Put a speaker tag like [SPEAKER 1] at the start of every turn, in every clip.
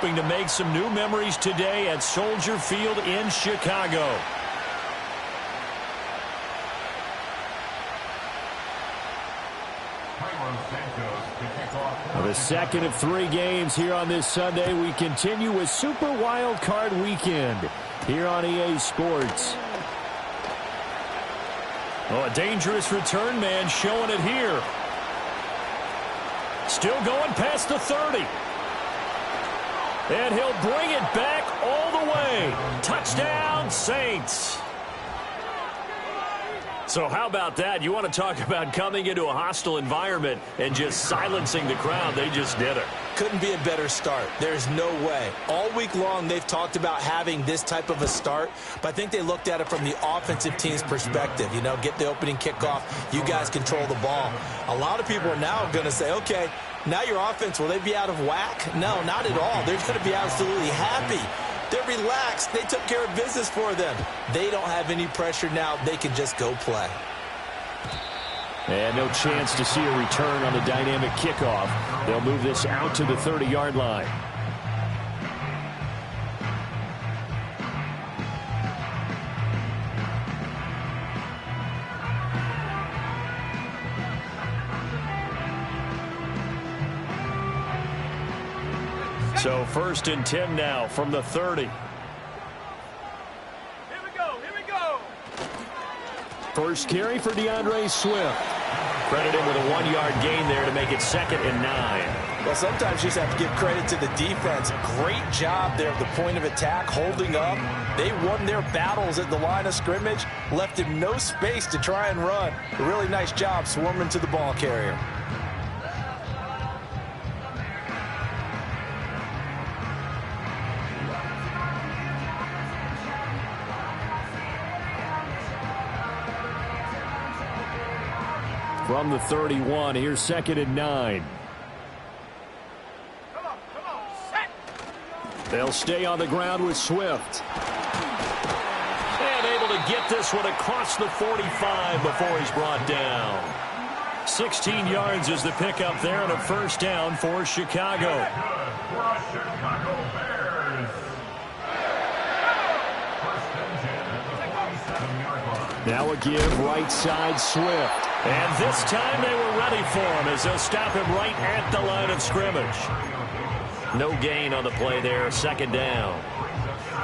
[SPEAKER 1] Hoping to make some new memories today at Soldier Field in Chicago. The second of 3 games here on this Sunday. We continue with Super Wild Card Weekend here on EA Sports. Oh, a dangerous return man showing it here. Still going past the 30. And he'll bring it back all the way. Touchdown, Saints. So how about that? You want to talk about coming into a hostile environment and just silencing the crowd. They just did it.
[SPEAKER 2] Couldn't be a better start. There's no way. All week long, they've talked about having this type of a start, but I think they looked at it from the offensive team's perspective. You know, get the opening kickoff. You guys control the ball. A lot of people are now going to say, okay, now your offense, will they be out of whack? No, not at all. They're going to be absolutely happy. They're relaxed. They took care of business for them. They don't have any pressure now. They can just go play.
[SPEAKER 1] And no chance to see a return on the dynamic kickoff. They'll move this out to the 30-yard line. So 1st and 10 now from the 30.
[SPEAKER 3] Here we go.
[SPEAKER 1] First carry for DeAndre Swift. Credit him with a 1-yard gain there to make it 2nd and 9.
[SPEAKER 2] Well, sometimes you just have to give credit to the defense. Great job there at the point of attack, holding up. They won their battles at the line of scrimmage, left him no space to try and run. A really nice job swarming to the ball carrier.
[SPEAKER 1] From the 31, here's 2nd and 9.
[SPEAKER 3] Come on, set.
[SPEAKER 1] They'll stay on the ground with Swift. And able to get this one across the 45 before he's brought down. 16 yards is the pickup there and a 1st down for Chicago. Now a give right side Swift. And this time they were ready for him as they'll stop him right at the line of scrimmage. No gain on the play there, 2nd down.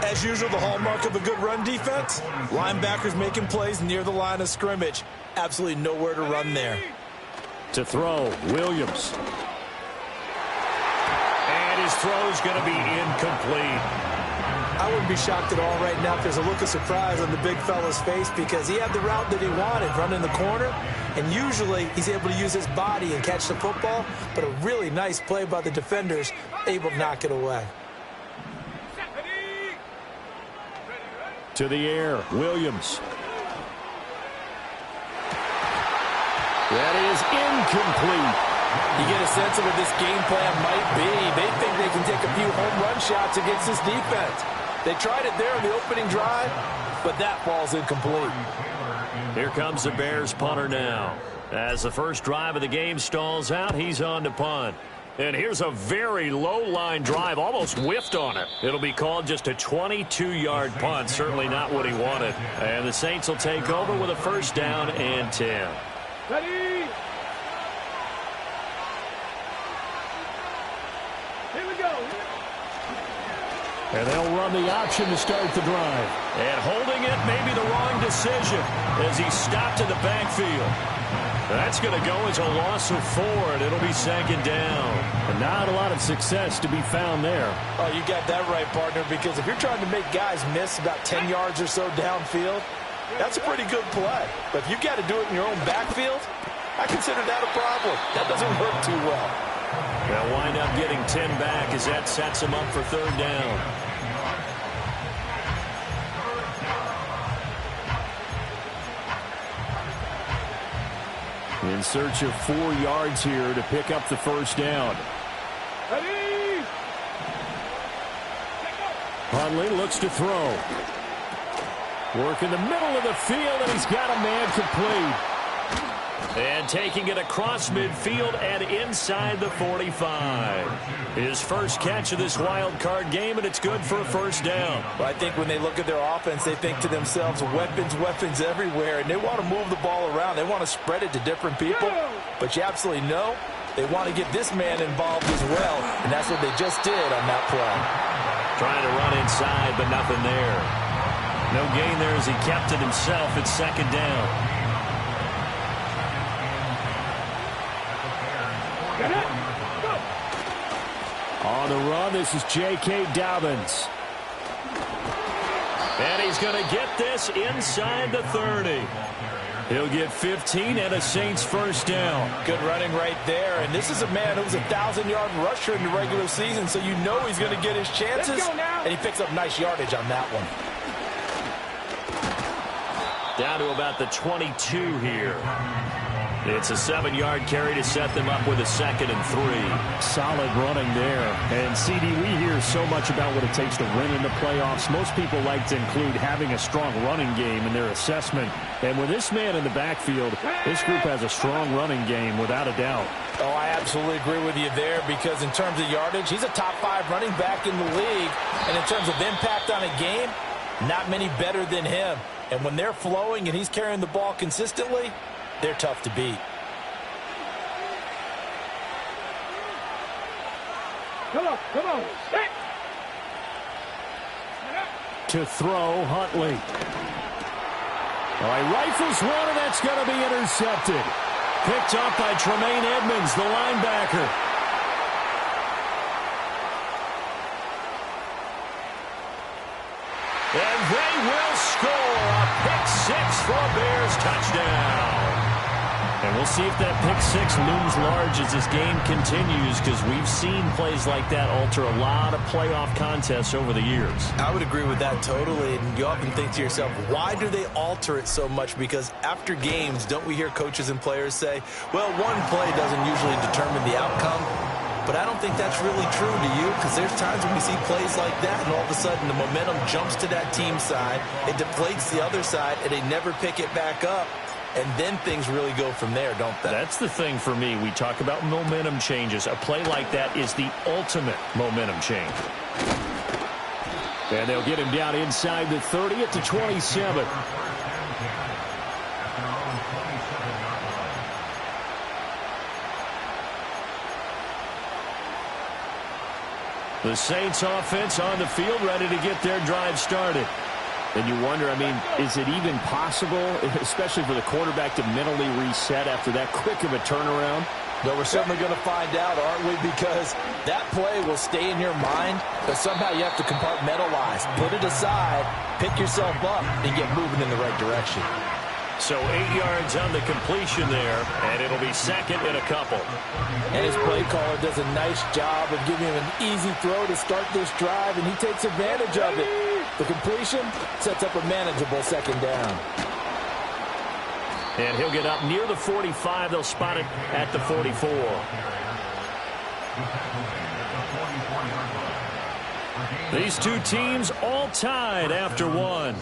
[SPEAKER 2] As usual, the hallmark of a good run defense, linebackers making plays near the line of scrimmage. Absolutely nowhere to run there.
[SPEAKER 1] To throw, Williams. And his throw's going to be incomplete.
[SPEAKER 2] I wouldn't be shocked at all right now if there's a look of surprise on the big fella's face because he had the route that he wanted, running the corner, and usually he's able to use his body and catch the football, but a really nice play by the defenders, able to knock it away.
[SPEAKER 1] To the air, Williams. That is incomplete.
[SPEAKER 2] You get a sense of what this game plan might be. They think they can take a few home run shots against this defense. They tried it there in the opening drive, but that ball's incomplete.
[SPEAKER 1] Here comes the Bears punter now. As the first drive of the game stalls out, he's on to punt. And here's a very low-line drive, almost whiffed on it. It'll be called just a 22-yard punt, certainly not what he wanted. And the Saints will take over with a 1st down and 10.
[SPEAKER 3] Ready.
[SPEAKER 1] And they'll run the option to start the drive. And holding it may be the wrong decision as he stopped in the backfield. That's going to go as a loss of 4, and it'll be 2nd down. And not a lot of success to be found there.
[SPEAKER 2] Oh, you got that right, partner, because if you're trying to make guys miss about 10 yards or so downfield, that's a pretty good play. But if you got to do it in your own backfield, I consider that a problem. That doesn't work too well.
[SPEAKER 1] They'll wind up getting 10 back as that sets them up for 3rd down. In search of 4 yards here to pick up the 1st down.
[SPEAKER 3] Ready.
[SPEAKER 1] Hundley looks to throw. Work in the middle of the field, and he's got a man complete. And taking it across midfield and inside the 45. His first catch of this wild card game, and it's good for a first down.
[SPEAKER 2] Well, I think when they look at their offense, they think to themselves, weapons everywhere, and they want to move the ball around. They want to spread it to different people, but you absolutely know they want to get this man involved as well, and that's what they just did on that play.
[SPEAKER 1] Trying to run inside, but nothing there. No gain there as he kept it himself. It's second down. On the run, this is J.K. Dobbins. And he's going to get this inside the 30. He'll get 15 and a Saints first down.
[SPEAKER 2] Good running right there. And this is a man who was a 1,000-yard rusher in the regular season, so you know he's going to get his chances. And he picks up nice yardage on that one.
[SPEAKER 1] Down to about the 22 here. It's a 7-yard carry to set them up with a 2nd and 3. Solid running there. And, CD, we hear so much about what it takes to win in the playoffs. Most people like to include having a strong running game in their assessment. And with this man in the backfield, this group has a strong running game without a doubt.
[SPEAKER 2] Oh, I absolutely agree with you there because in terms of yardage, he's a top 5 running back in the league. And in terms of impact on a game, not many better than him. And when they're flowing and he's carrying the ball consistently, they're tough to beat.
[SPEAKER 3] Come on, set.
[SPEAKER 1] To throw, Huntley. All right, rifles one, and that's going to be intercepted. Picked up by Tremaine Edmonds, the linebacker. And they will score a pick 6 for a Bears touchdown. And we'll see if that pick 6 looms large as this game continues, because we've seen plays like that alter a lot of playoff contests over the years.
[SPEAKER 2] I would agree with that totally. And you often think to yourself, why do they alter it so much? Because after games, don't we hear coaches and players say, well, one play doesn't usually determine the outcome. But I don't think that's really true to you, because there's times when we see plays like that, and all of a sudden the momentum jumps to that team side, it deflates the other side, and they never pick it back up. And then things really go from there, don't they?
[SPEAKER 1] That's the thing for me. We talk about momentum changes. A play like that is the ultimate momentum change. And they'll get him down inside the 30 at the 27. The Saints offense on the field, ready to get their drive started. And you wonder, I mean, is it even possible, especially for the quarterback, to mentally reset after that quick of a turnaround?
[SPEAKER 2] Well, we're certainly going to find out, aren't we? Because that play will stay in your mind, but somehow you have to compartmentalize. Put it aside, pick yourself up, and get moving in the right direction.
[SPEAKER 1] So 8 yards on the completion there, and it'll be 2nd and a couple.
[SPEAKER 2] And his play caller does a nice job of giving him an easy throw to start this drive, and he takes advantage of it. The completion sets up a manageable 2nd down.
[SPEAKER 1] And he'll get up near the 45. They'll spot it at the 44. These two teams all tied after one.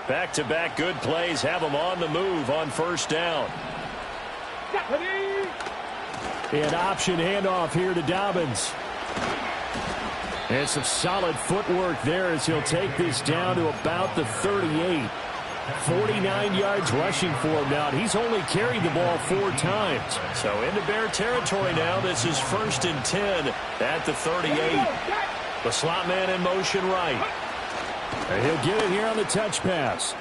[SPEAKER 1] Back-to-back good plays have them on the move on first down. An option handoff here to Dobbins. And some solid footwork there as he'll take this down to about the 38. 49 yards rushing for him now. He's only carried the ball 4 times. So into Bear territory now. This is 1st and 10 at the 38. The slot man in motion right. And he'll get it here on the touch pass.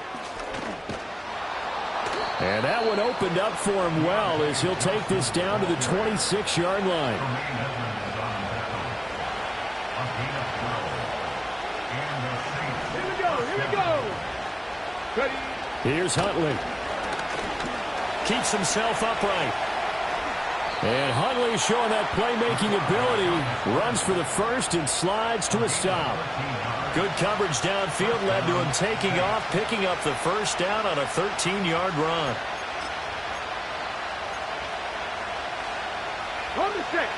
[SPEAKER 1] And that one opened up for him well as he'll take this down to the 26-yard line.
[SPEAKER 3] Here we go. Ready.
[SPEAKER 1] Here's Huntley. Keeps himself upright. And Huntley showing that playmaking ability. Runs for the first and slides to a stop. Good coverage downfield led to him taking off, picking up the first down on a 13-yard run.
[SPEAKER 3] On the set.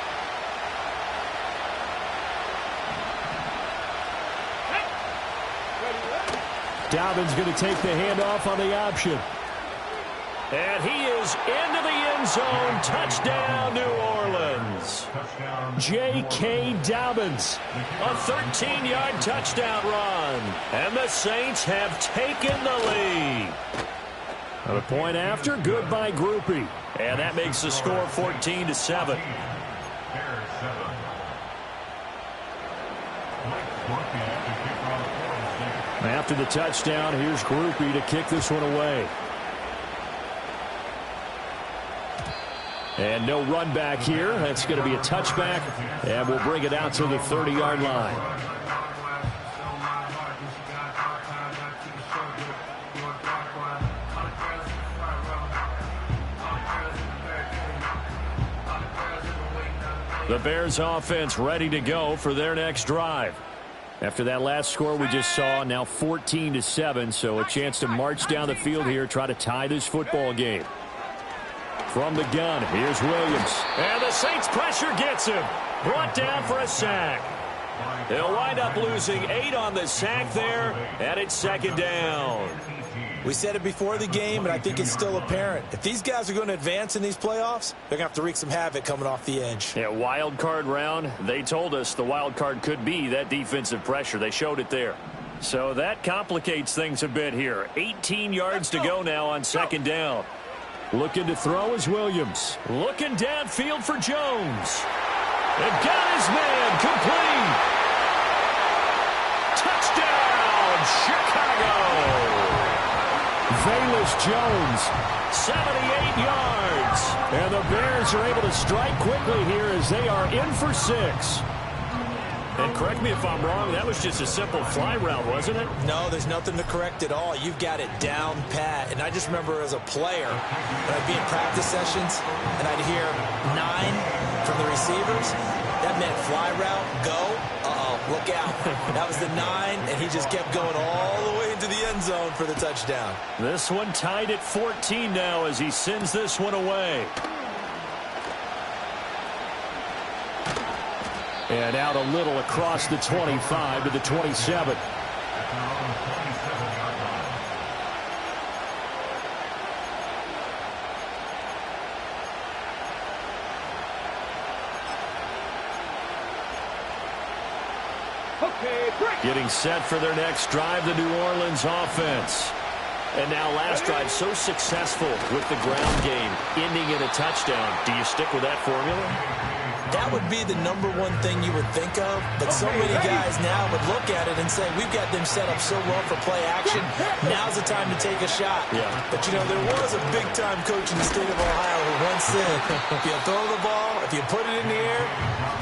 [SPEAKER 4] Dobbins going to take the handoff on the option.
[SPEAKER 1] And he is into the end zone. Touchdown, New Orleans.
[SPEAKER 4] J.K. Dobbins.
[SPEAKER 1] A 13-yard touchdown run. And the Saints have taken the lead.
[SPEAKER 4] A point after, good by Grupe.
[SPEAKER 1] And that makes the score 14-7.
[SPEAKER 4] After the touchdown, here's Grupe to kick this one away. And no run back here. That's going to be a touchback, and we'll bring it out to the 30-yard line.
[SPEAKER 1] The Bears offense ready to go for their next drive. After that last score we just saw, now 14-7, so a chance to march down the field here, try to tie this football game. From the gun, here's Williams. And the Saints pressure gets him. Brought down for a sack. They'll wind up losing 8 on the sack there, and it's second down.
[SPEAKER 2] We said it before the game, and I think it's still apparent. If these guys are going to advance in these playoffs, they're going to have to wreak some havoc coming off the edge.
[SPEAKER 1] Yeah, wild card round. They told us the wild card could be that defensive pressure. They showed it there. So that complicates things a bit here. 18 yards to go now on second down.
[SPEAKER 4] Looking to throw is Williams.
[SPEAKER 1] Looking downfield for Jones. And got his man complete. Touchdown, Chicago.
[SPEAKER 4] Velus Jones.
[SPEAKER 1] 78 yards.
[SPEAKER 4] And the Bears are able to strike quickly here as they are in for 6.
[SPEAKER 1] And correct me if I'm wrong, that was just a simple fly route, wasn't it?
[SPEAKER 2] No, there's nothing to correct at all. You've got it down pat. And I just remember as a player, when I'd be in practice sessions, and I'd hear 9 from the receivers. That meant fly route, go. Uh-oh, look out. That was the 9, and he just kept going all the way into the end zone for the touchdown.
[SPEAKER 1] This one tied at 14 now as he sends this one away.
[SPEAKER 4] And out a little across the 25 to the 27.
[SPEAKER 3] Okay, break.
[SPEAKER 1] Getting set for their next drive, the New Orleans offense. And now last drive so successful with the ground game, ending in a touchdown. Do you stick with that formula?
[SPEAKER 2] That would be the number one thing you would think of, but so many guys now would look at it and say, we've got them set up so well for play action, now's the time to take a shot.
[SPEAKER 1] Yeah.
[SPEAKER 2] But, you know, there was a big-time coach in the state of Ohio who once said, if you throw the ball, if you put it in the air,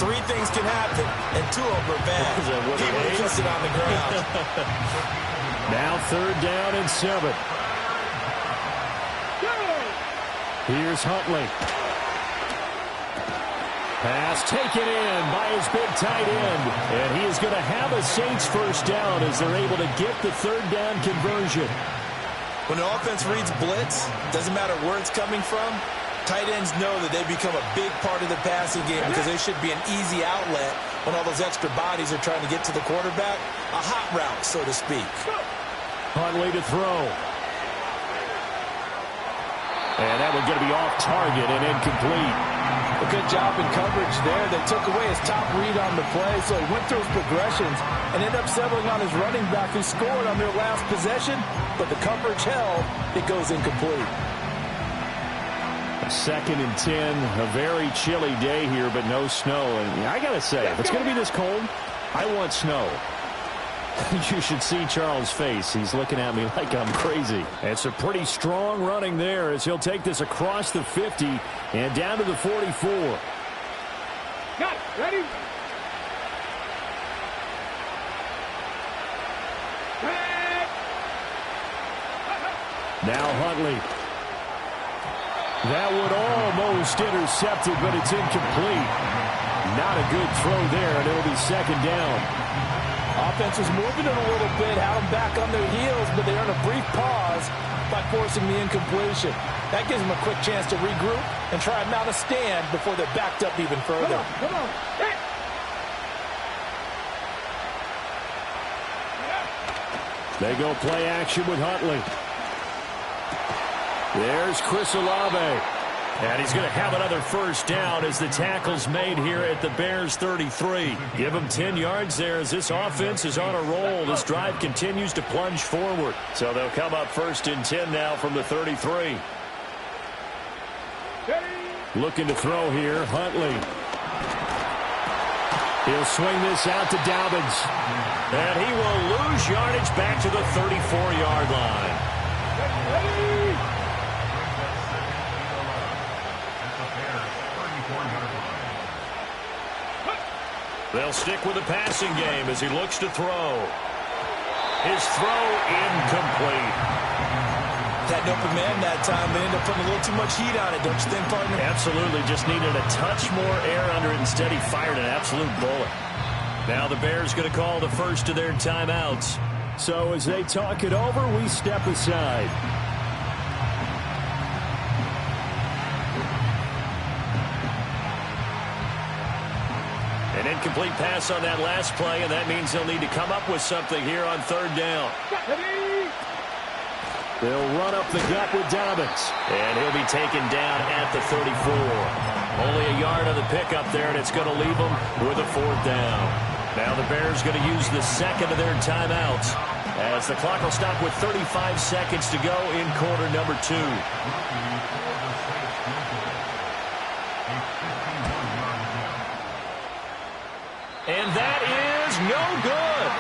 [SPEAKER 2] 3 things can happen, and 2 of them are bad. People who kiss it on the ground.
[SPEAKER 4] Now 3rd down and 7. Here's Huntley. Pass taken in by his big tight end. And he is going to have a Saints first down as they're able to get the 3rd down conversion.
[SPEAKER 2] When the offense reads blitz, doesn't matter where it's coming from, tight ends know that they become a big part of the passing game because they should be an easy outlet when all those extra bodies are trying to get to the quarterback. A hot route, so to speak.
[SPEAKER 4] Huntley to throw. And that one's going to be off target and incomplete.
[SPEAKER 5] A good job in coverage there. They took away his top read on the play, so he went through his progressions and ended up settling on his running back who scored on their last possession, but the coverage held. It goes incomplete.
[SPEAKER 4] 2nd and 10, a very chilly day here, but no snow. And I got to say, if it's going to be this cold, I want snow. You should see Charles' face. He's looking at me like I'm crazy. It's a pretty strong running there as he'll take this across the 50 and down to the 44.
[SPEAKER 3] Got it. Ready?
[SPEAKER 4] Now Huntley. That one almost intercepted, but it's incomplete. Not a good throw there, and it'll be 2nd down.
[SPEAKER 5] Offense was moving it a little bit, had them back on their heels, but they earned a brief pause by forcing the incompletion. That gives them a quick chance to regroup and try and mount a stand before they're backed up even further.
[SPEAKER 3] Come on.
[SPEAKER 4] They go play action with Huntley. There's Chris Olave. And he's going to have another first down as the tackle's made here at the Bears 33. Give him 10 yards there as this offense is on a roll. This drive continues to plunge forward. So they'll come up 1st and 10 now from the 33. Looking to throw here, Huntley. He'll swing this out to Dobbins.
[SPEAKER 1] And he will lose yardage back to the 34-yard line. They'll stick with the passing game as he looks to throw. His throw incomplete.
[SPEAKER 2] That open man that time, they ended up putting a little too much heat on it, don't you think, partner?
[SPEAKER 1] Absolutely. Just needed a touch more air under it. Instead, he fired an absolute bullet. Now the Bears going to call the first of their timeouts.
[SPEAKER 4] So as they talk it over, we step aside.
[SPEAKER 1] An incomplete pass on that last play, and that means they'll need to come up with something here on 3rd down.
[SPEAKER 4] They'll run up the gut with Dobbins.
[SPEAKER 1] And he'll be taken down at the 34. Only a yard on the pickup there, and it's going to leave them with a 4th down. Now the Bears going to use the second of their timeouts as the clock will stop with 35 seconds to go in quarter number 2. And that is no good.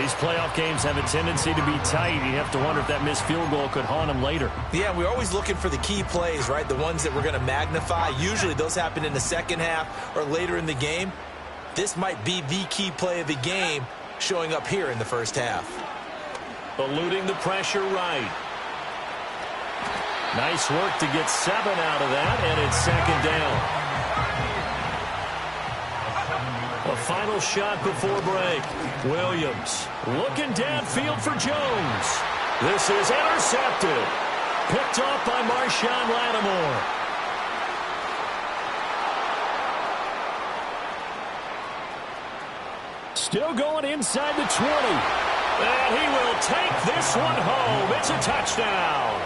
[SPEAKER 1] These playoff games have a tendency to be tight. You have to wonder if that missed field goal could haunt them later.
[SPEAKER 2] Yeah, we're always looking for the key plays, right? The ones that we're going to magnify. Usually those happen in the second half or later in the game. This might be the key play of the game showing up here in the first half.
[SPEAKER 1] Eluding the pressure right. Nice work to get 7 out of that, and it's 2nd down. A final shot before break. Williams looking downfield for Jones. This is intercepted. Picked off by Marshawn Lattimore.
[SPEAKER 4] Still going inside the 20.
[SPEAKER 1] And he will take this one home. It's a touchdown.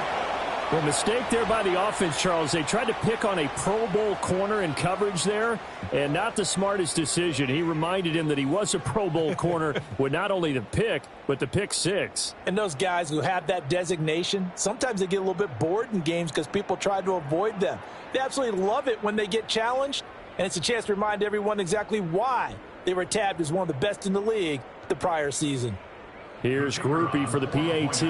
[SPEAKER 4] Well, mistake there by the offense, Charles. They tried to pick on a Pro Bowl corner in coverage there, and not the smartest decision. He reminded him that he was a Pro Bowl corner with not only the pick, but the pick 6.
[SPEAKER 5] And those guys who have that designation, sometimes they get a little bit bored in games because people try to avoid them. They absolutely love it when they get challenged, and it's a chance to remind everyone exactly why they were tabbed as one of the best in the league the prior season.
[SPEAKER 4] Here's Grupe for the PAT.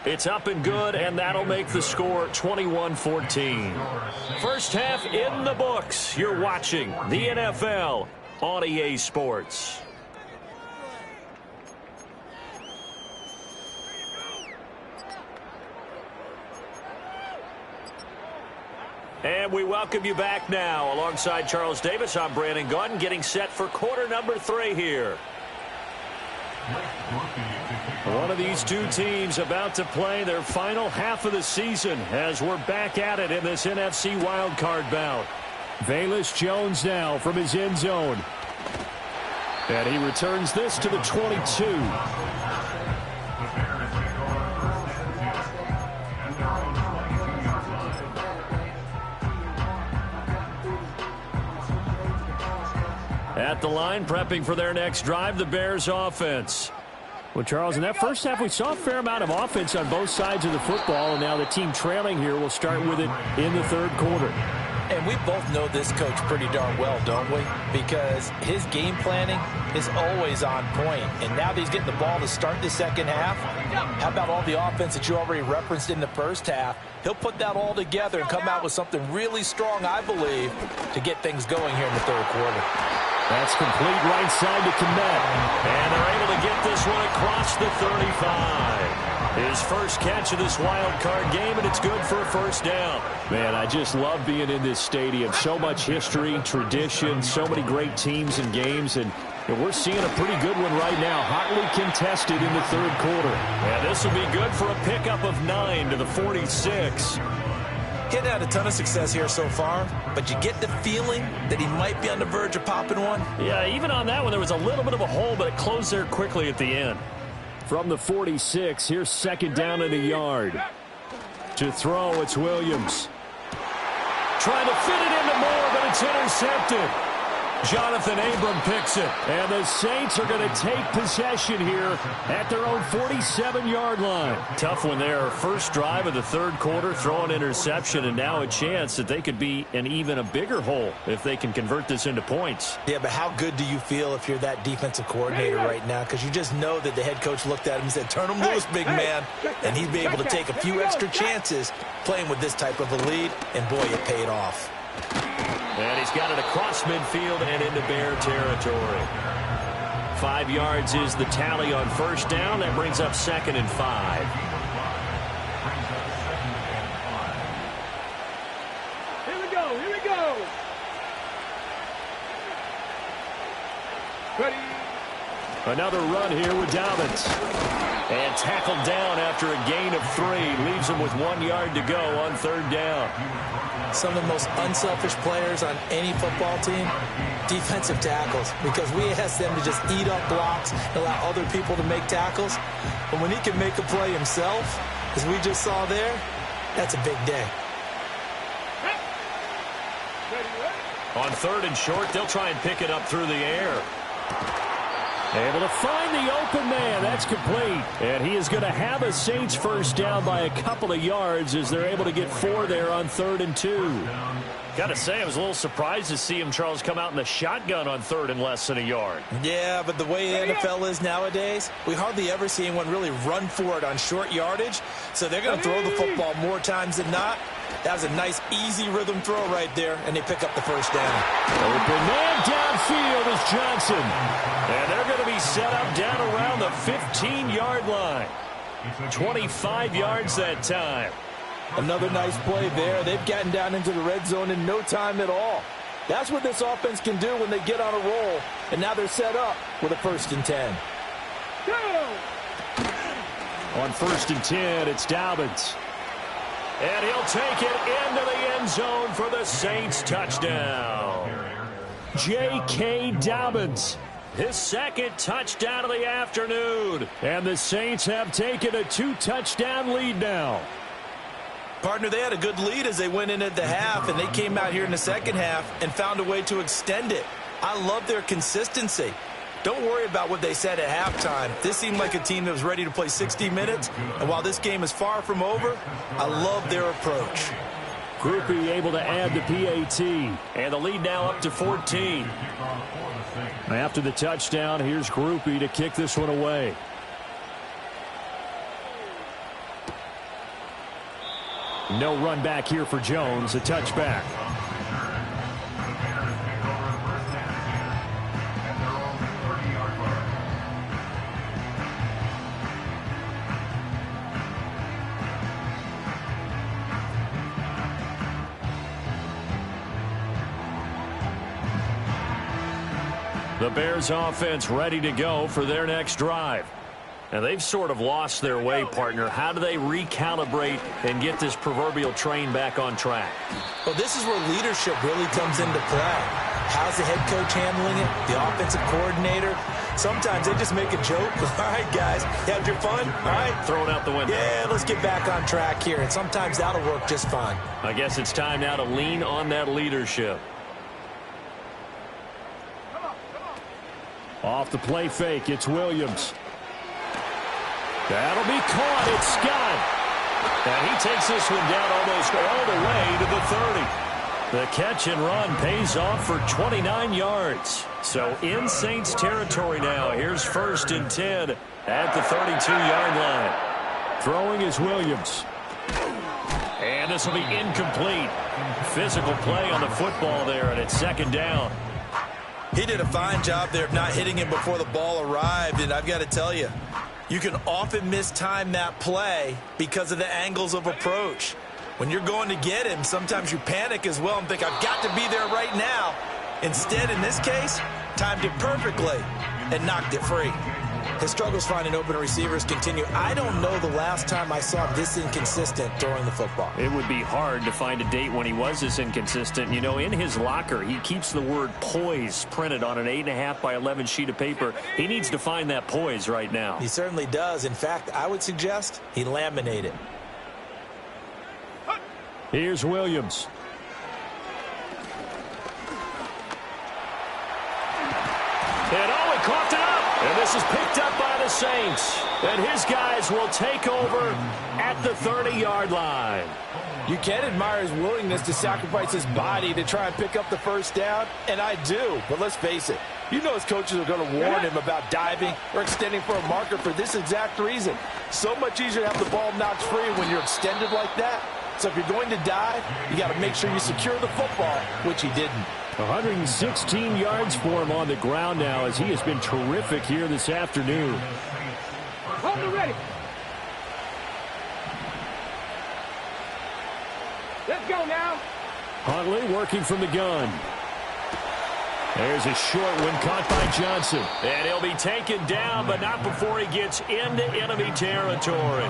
[SPEAKER 1] It's up and good, and that'll make the score 21-14. First half in the books. You're watching the NFL on EA Sports. And we welcome you back now. Alongside Charles Davis, I'm Brandon Gaudin, getting set for quarter number 3 here. One of these two teams about to play their final half of the season as we're back at it in this NFC wildcard bout.
[SPEAKER 4] Velus Jones now from his end zone. And he returns this to the 22.
[SPEAKER 1] At the line, prepping for their next drive, the Bears offense.
[SPEAKER 4] Well, Charles, in that first half, we saw a fair amount of offense on both sides of the football, and now the team trailing here will start with it in the 3rd quarter.
[SPEAKER 5] And we both know this coach pretty darn well, don't we? Because his game planning is always on point. And now that he's getting the ball to start the second half, how about all the offense that you already referenced in the first half? He'll put that all together and come out with something really strong, I believe, to get things going here in the 3rd quarter.
[SPEAKER 4] That's complete right side to Kmet.
[SPEAKER 1] And they're able to get this one across the 35. His first catch of this wild card game, and it's good for a first down.
[SPEAKER 4] Man, I just love being in this stadium. So much history, tradition, so many great teams and games, and we're seeing a pretty good one right now. Hotly contested in the 3rd quarter.
[SPEAKER 1] And this will be good for a pickup of 9 to the 46.
[SPEAKER 2] He hadn't had a ton of success here so far, but you get the feeling that he might be on the verge of popping one.
[SPEAKER 1] Yeah, even on that one, there was a little bit of a hole, but it closed there quickly at the end.
[SPEAKER 4] From the 46, here's second down and a yard. To throw, it's Williams.
[SPEAKER 1] Trying to fit it into Moore, but it's intercepted. Jonathan Abram picks it.
[SPEAKER 4] And the Saints are going to take possession here at their own 47-yard line.
[SPEAKER 1] Tough one there. First drive of the third quarter, throw an interception, and now a chance that they could be in even a bigger hole if they can convert this into points.
[SPEAKER 2] Yeah, but how good do you feel if you're that defensive coordinator right now? Because you just know that the head coach looked at him and said, turn him loose, big man. And he'd be able to take a few extra chances playing with this type of a lead, and boy, it paid off.
[SPEAKER 1] And he's got it across midfield and into Bear territory. 5 yards is the tally on first down. That brings up 2nd and 5.
[SPEAKER 3] Here we go. Here we go. Ready.
[SPEAKER 4] Another run here with Dobbins.
[SPEAKER 1] And tackled down after a gain of 3. Leaves him with 1 yard to go on third down.
[SPEAKER 2] Some of the most unselfish players on any football team, defensive tackles, because we ask them to just eat up blocks and allow other people to make tackles. But when he can make a play himself, as we just saw there, that's a big day.
[SPEAKER 1] On third and short, they'll try and pick it up through the air.
[SPEAKER 4] Able to find the open man. That's complete. And he is going to have a Saints first down by a couple of yards as they're able to get 4 there on 3rd and 2.
[SPEAKER 1] Got to say, I was a little surprised to see him, Charles, come out in the shotgun on third and less than a yard.
[SPEAKER 2] Yeah, but the way the NFL is nowadays, we hardly ever see anyone really run for it on short yardage. So they're going to throw the football more times than not. That was a nice, easy rhythm throw right there, and they pick up the first down.
[SPEAKER 4] Open man downfield is Johnson.
[SPEAKER 1] And they're going to be set up down around the 15-yard line. 25 yards that time.
[SPEAKER 5] Another nice play there. They've gotten down into the red zone in no time at all. That's what this offense can do when they get on a roll. And now they're set up with a 1st and 10.
[SPEAKER 4] On 1st and 10, it's Dobbins.
[SPEAKER 1] And he'll take it into the end zone for the Saints touchdown.
[SPEAKER 4] J.K. Dobbins.
[SPEAKER 1] His 2nd touchdown of the afternoon.
[SPEAKER 4] And the Saints have taken a 2-touchdown lead now.
[SPEAKER 2] Partner, they had a good lead as they went in at the half, and they came out here in the second half and found a way to extend it. I love their consistency. Don't worry about what they said at halftime. This seemed like a team that was ready to play 60 minutes, and while this game is far from over, I love their approach.
[SPEAKER 4] Grupe able to add the PAT.
[SPEAKER 1] And the lead now up to 14.
[SPEAKER 4] After the touchdown, here's Grupe to kick this one away. No run back here for Jones, a touchback.
[SPEAKER 1] The Bears offense ready to go for their next drive. And they've sort of lost their way, partner. How do they recalibrate and get this proverbial train back on track?
[SPEAKER 2] Well, this is where leadership really comes into play. How's the head coach handling it? The offensive coordinator? Sometimes they just make a joke. All right, guys, you had your fun? All right.
[SPEAKER 1] Throw it out the window.
[SPEAKER 2] Yeah, let's get back on track here. And sometimes that'll work just fine.
[SPEAKER 1] I guess it's time now to lean on that leadership.
[SPEAKER 4] Off the play fake, it's Williams. That'll be caught. It's Scott.
[SPEAKER 1] And he takes this one down almost all the way to the 30. The catch and run pays off for 29 yards. So in Saints territory now. Here's 1st and 10 at the 32-yard line.
[SPEAKER 4] Throwing is Williams.
[SPEAKER 1] And this will be incomplete. Physical play on the football there, and it's 2nd down.
[SPEAKER 2] He did a fine job there of not hitting him before the ball arrived, and I've got to tell you, you can often mistime that play because of the angles of approach. When you're going to get him, sometimes you panic as well and think, I've got to be there right now. Instead, in this case, timed it perfectly. and knocked it free. His struggles finding open receivers continue. I don't know the last time I saw him this inconsistent throwing the football.
[SPEAKER 1] It would be hard to find a date when he was this inconsistent. You know, in his locker, he keeps the word poise printed on an 8.5 by 11 sheet of paper. He needs to find that poise right now.
[SPEAKER 2] He certainly does. In fact, I would suggest he laminate it.
[SPEAKER 1] Here's Williams. And he coughed it up. And this is picked up by the Saints. And his guys will take over at the 30-yard line.
[SPEAKER 5] You can admire his willingness to sacrifice his body to try and pick up the first down, and I do. But let's face it, you know his coaches are going to warn him about diving or extending for a marker for this exact reason. So much easier to have the ball knocked free when you're extended like that. So if you're going to dive, you got to make sure you secure the football, which he didn't.
[SPEAKER 4] 116 yards for him on the ground now as he has been terrific here this afternoon.
[SPEAKER 3] Hold it ready. Let's go now.
[SPEAKER 4] Huntley working from the gun. There's a short one caught by Johnson.
[SPEAKER 1] And he'll be taken down, but not before he gets into enemy territory.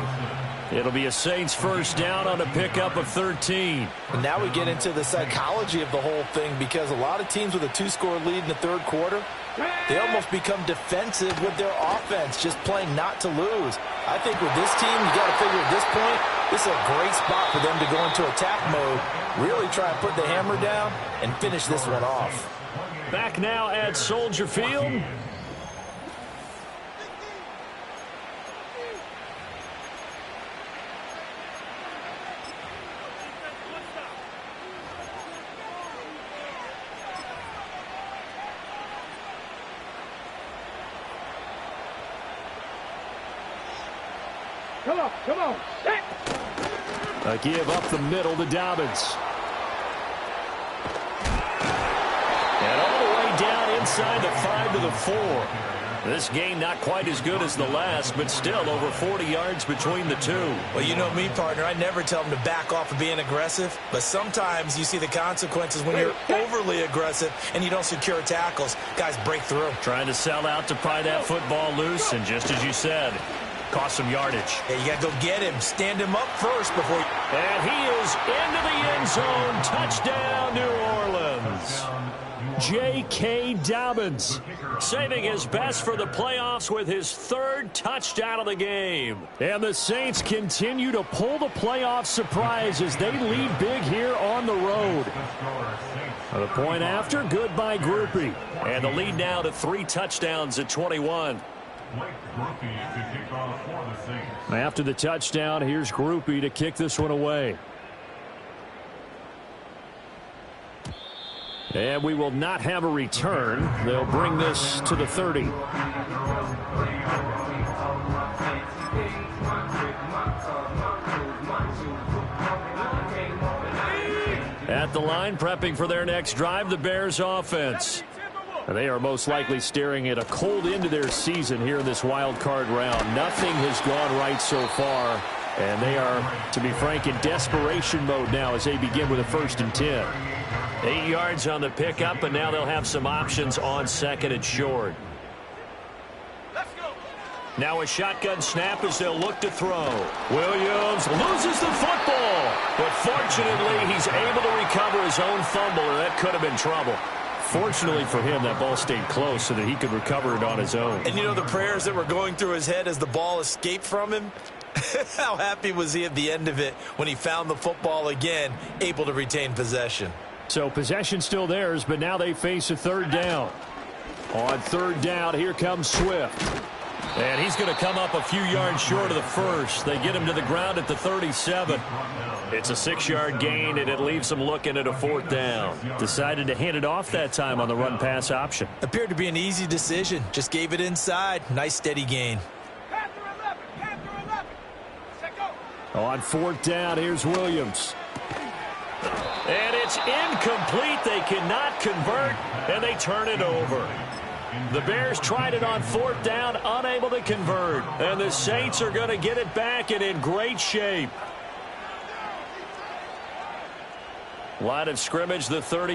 [SPEAKER 1] It'll be a Saints first down on a pickup of 13.
[SPEAKER 5] And now we get into the psychology of the whole thing, because a lot of teams with a 2-score lead in the third quarter, they almost become defensive with their offense, just playing not to lose. I think with this team, you got to figure at this point, this is a great spot for them to go into attack mode, really try and put the hammer down and finish this one off.
[SPEAKER 1] Back now at Soldier Field.
[SPEAKER 3] Come on. Set.
[SPEAKER 4] A give up the middle to Dobbins.
[SPEAKER 1] And all the way down inside the 5 to the 4. This game not quite as good as the last, but still over 40 yards between the two.
[SPEAKER 2] Well, you know me, partner. I never tell them to back off of being aggressive, but sometimes you see the consequences when you're overly aggressive and you don't secure tackles. Guys break through.
[SPEAKER 1] Trying to sell out to pry that football loose, and just as you said, cost some yardage.
[SPEAKER 2] Yeah, you got to go get him. Stand him up first before you...
[SPEAKER 1] And he is into the end zone. Touchdown, New Orleans.
[SPEAKER 4] J.K. Dobbins
[SPEAKER 1] saving his best for the playoffs with his third touchdown of the game.
[SPEAKER 4] And the Saints continue to pull the playoff surprise as they lead big here on the road. The point after, good by Grupe.
[SPEAKER 1] And the lead now to 3 touchdowns at 21.
[SPEAKER 4] After the touchdown, here's Grupe to kick this one away. And we will not have a return. They'll bring this to the 30. At the line, prepping for their next drive, the Bears offense. They are most likely staring at a cold end to their season here in this wild card round. Nothing has gone right so far, and they are, to be frank, in desperation mode now as they begin with a 1st and 10.
[SPEAKER 1] 8 yards on the pickup, and now they'll have some options on 2nd and short. Now a shotgun snap as they'll look to throw. Williams loses the football, but fortunately he's able to recover his own fumble, or that could have been trouble.
[SPEAKER 4] Fortunately for him, that ball stayed close so that he could recover it on his own.
[SPEAKER 2] And you know the prayers that were going through his head as the ball escaped from him? How happy was he at the end of it when he found the football again, able to retain possession?
[SPEAKER 4] So possession still theirs, but now they face a 3rd down. On 3rd down, here comes Swift.
[SPEAKER 1] And he's going to come up a few yards short of the first. They get him to the ground at the 37. It's a 6-yard gain, and it leaves them looking at a 4th down.
[SPEAKER 4] Decided to hand it off that time on the run-pass option.
[SPEAKER 2] Appeared to be an easy decision. Just gave it inside. Nice, steady gain.
[SPEAKER 4] On 4th down, here's Williams.
[SPEAKER 1] And it's incomplete. They cannot convert, and they turn it over. The Bears tried it on 4th down, unable to convert. And the Saints are going to get it back and in great shape. Line of scrimmage, the 30.